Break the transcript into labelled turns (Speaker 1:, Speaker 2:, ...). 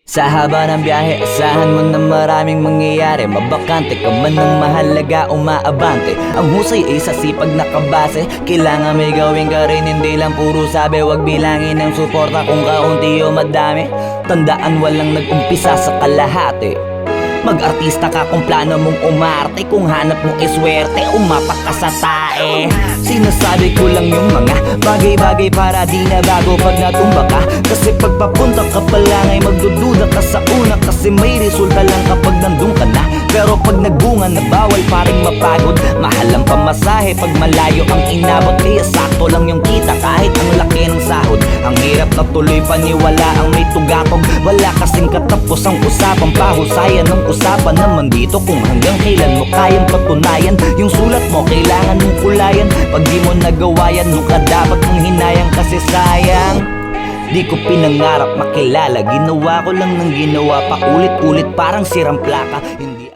Speaker 1: Sa haba ng biyahe, asahan mo na maraming mangyayari. Mabakante ka man ng mahalaga, umaabante. Ang husay ay sa sipag nakabase. Kailangan may gawin ka rin, hindi lang puro sabi. Huwag bilangin ng suporta kung kaunti o madami. Tandaan walang nag-umpisa sa kalahati. Mag-artista ka kung plano mong umarte. Kung hanap mo iswerte, umapak ka sa tae. Sinasabi ko lang yung mga bagay-bagay para di na bago pag natumba ka. Kasi pagpapunta ka pa lang ay magdududa ka sa una. Kasi may resulta lang kapag nandun ka na. Pero pag nagbunga na bawal pa rin mapagod. Mahal ang pamasahe pag malayo ang inabot. Kaya sakto lang yung kita kahit ang laki ng sahod. Ang hirap na tuloy paniwala ang may tugatog. Wala kasing katapos ang usapang pahusayan ng usapan naman dito kung hanggang kailan mo kayang patunayan. Yung sulat mo kailangan mong kulayan. Pag di mo nagawa yan, nung ka dapat mong hinayang. Kasi sayang, di ko pinangarap makilala. Ginawa ko lang ng ginawa, paulit-ulit parang sirang plaka. Hindi